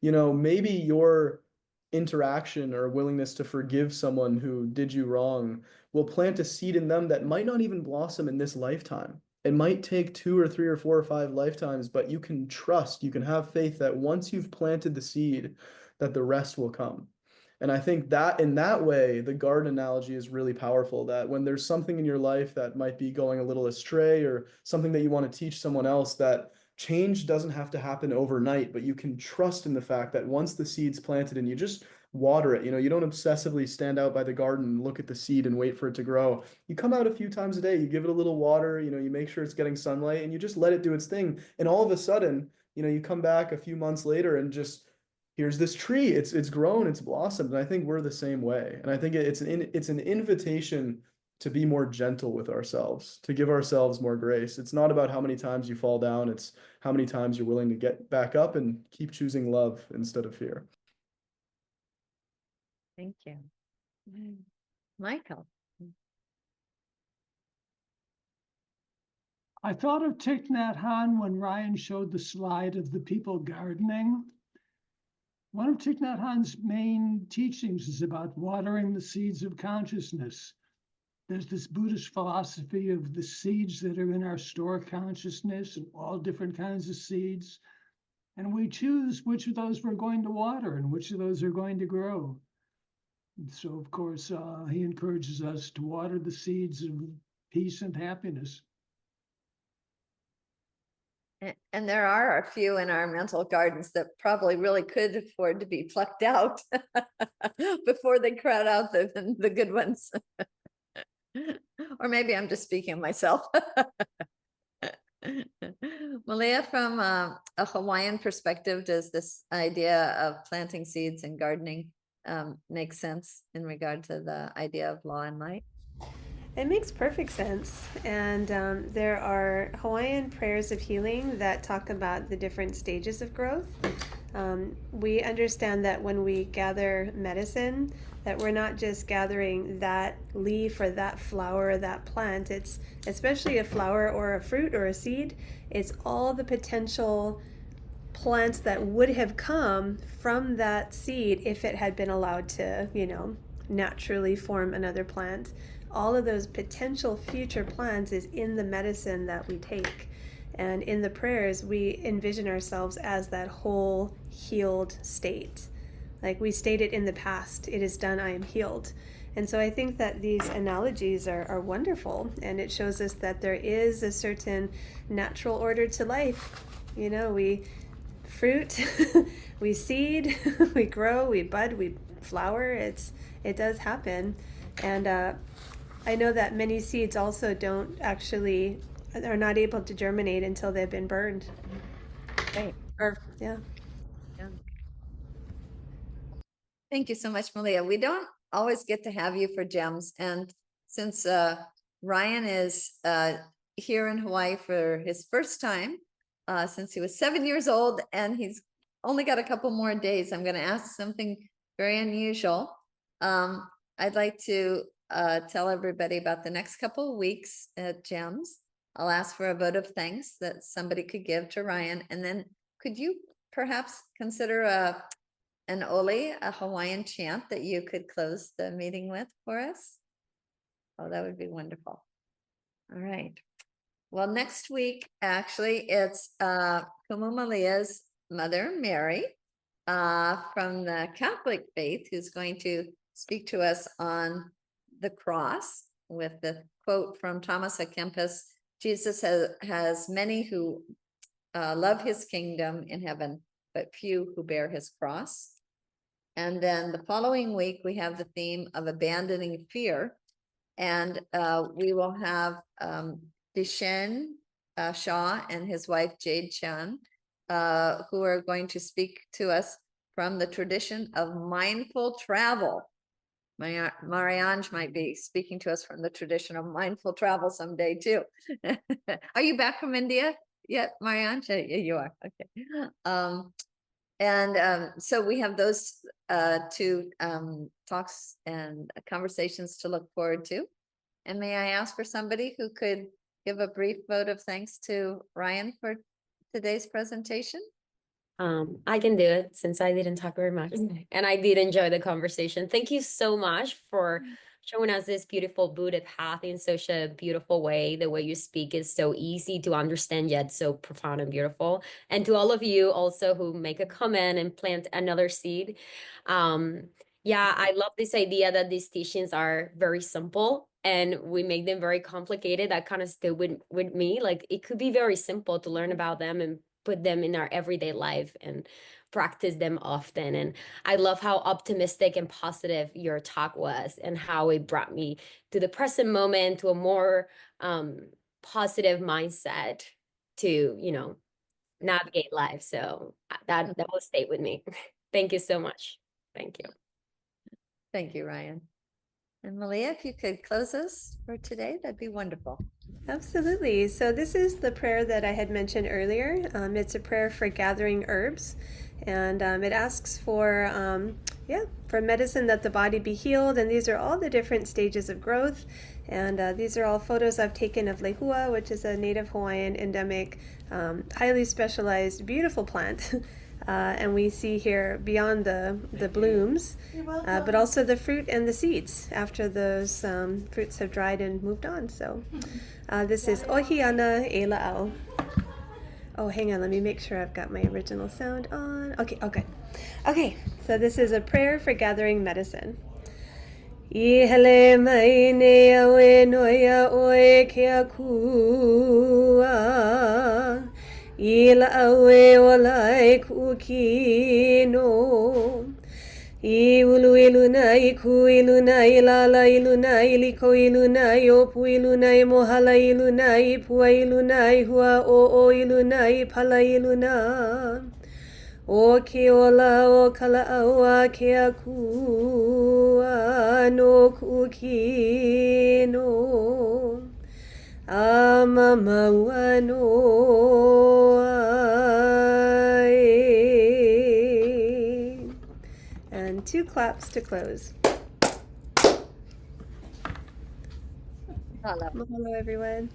Speaker 3: Maybe your interaction or willingness to forgive someone who did you wrong will plant a seed in them that might not even blossom in this lifetime. It might take 2 or 3 or 4 or 5 lifetimes, but you can have faith that once you've planted the seed, that the rest will come. And I think that in that way, the garden analogy is really powerful, that when there's something in your life that might be going a little astray or something that you want to teach someone else, that change doesn't have to happen overnight, but you can trust in the fact that once the seed's planted and you just water it, you don't obsessively stand out by the garden and look at the seed and wait for it to grow. You come out a few times a day, you give it a little water, you make sure it's getting sunlight and you just let it do its thing. And all of a sudden, you come back a few months later and just here's this tree. It's grown, it's blossomed. And I think we're the same way. And I think it's an invitation to be more gentle with ourselves, to give ourselves more grace. It's not about how many times you fall down, it's how many times you're willing to get back up and keep choosing love instead of fear.
Speaker 2: Thank you. Michael.
Speaker 6: I thought of Thich Nhat Hanh when Ryan showed the slide of the people gardening. One of Thich Nhat Hanh's main teachings is about watering the seeds of consciousness. There's this Buddhist philosophy of the seeds that are in our store consciousness and all different kinds of seeds. And we choose which of those we're going to water and which of those are going to grow. And so, of course, he encourages us to water the seeds of peace and happiness.
Speaker 2: And there are a few in our mental gardens that probably really could afford to be plucked out before they crowd out the good ones. Or maybe I'm just speaking of myself. Malia, from a Hawaiian perspective, does this idea of planting seeds and gardening make sense in regard to the idea of law and light?
Speaker 1: It makes perfect sense. And there are Hawaiian prayers of healing that talk about the different stages of growth. We understand that when we gather medicine, that we're not just gathering that leaf or that flower or that plant. It's especially a flower or a fruit or a seed. It's all the potential plants that would have come from that seed if it had been allowed to, naturally form another plant. All of those potential future plants is in the medicine that we take. And in the prayers, we envision ourselves as that whole healed state. Like we stated in the past, it is done, I am healed. And so I think that these analogies are wonderful. And it shows us that there is a certain natural order to life. We fruit, we seed, we grow, we bud, we flower. It does happen. And I know that many seeds also don't actually are not able to germinate until they've been burned.
Speaker 2: Right.
Speaker 1: Or yeah.
Speaker 2: Yeah. Thank you so much, Malia. We don't always get to have you for gems. And since Ryan is here in Hawaii for his first time, since he was 7 years old, and he's only got a couple more days, I'm going to ask something very unusual. I'd like to tell everybody about the next couple of weeks at Gems. I'll ask for a vote of thanks that somebody could give to Ryan. And then could you perhaps consider an ole, a Hawaiian chant that you could close the meeting with for us? Oh, that would be wonderful. All right. Well, next week, actually, it's Kumu Malia's mother, Mary, from the Catholic faith, who's going to speak to us on the cross with the quote from Thomas à Kempis: Jesus has many who love his kingdom in heaven, but few who bear his cross. And then the following week, we have the theme of abandoning fear. And we will have Dishen Shaw and his wife, Jade Chan, who are going to speak to us from the tradition of mindful travel. Marianne might be speaking to us from the tradition of mindful travel someday too. Are you back from India yet, Marianne? Yeah, you are. Okay. So we have those two talks and conversations to look forward to. And may I ask for somebody who could give a brief vote of thanks to Ryan for today's presentation?
Speaker 4: I can do it since I didn't talk very much and I did enjoy the conversation. Thank you so much for showing us this beautiful Buddha path in such a beautiful way. The way you speak is so easy to understand, yet so profound and beautiful. And to all of you also who make a comment and plant another seed. Yeah, I love this idea that these teachings are very simple and we make them very complicated. That kind of stayed with me. Like it could be very simple to learn about them and put them in our everyday life and practice them often. And I love how optimistic and positive your talk was and how it brought me to the present moment, to a more positive mindset to, navigate life. So that will stay with me. Thank you so much. Thank you.
Speaker 2: Thank you, Ryan. And Malia, if you could close us for today, that'd be wonderful.
Speaker 1: Absolutely. So this is the prayer that I had mentioned earlier. It's a prayer for gathering herbs, and it asks for medicine that the body be healed. And these are all the different stages of growth. And these are all photos I've taken of lehua, which is a native Hawaiian endemic, highly specialized, beautiful plant. And we see here beyond the blooms, but also the fruit and the seeds after those fruits have dried and moved on. So this is Ohiana e La'au. Oh, hang on, let me make sure I've got my original sound on. Okay, okay. Okay, so this is a prayer for gathering medicine. Ihele mai ne awe noia oe ke akua. Ila awe olai kukino. I ulu iluna i ku iluna i lala iluna i liko iluna i opu iluna i mohala iluna i pua iluna i hua o iluna i pala iluna. O ke ola o kala aua ke akua no kukino. Amamaua no ai. And 2 claps to close. Mahalo, everyone.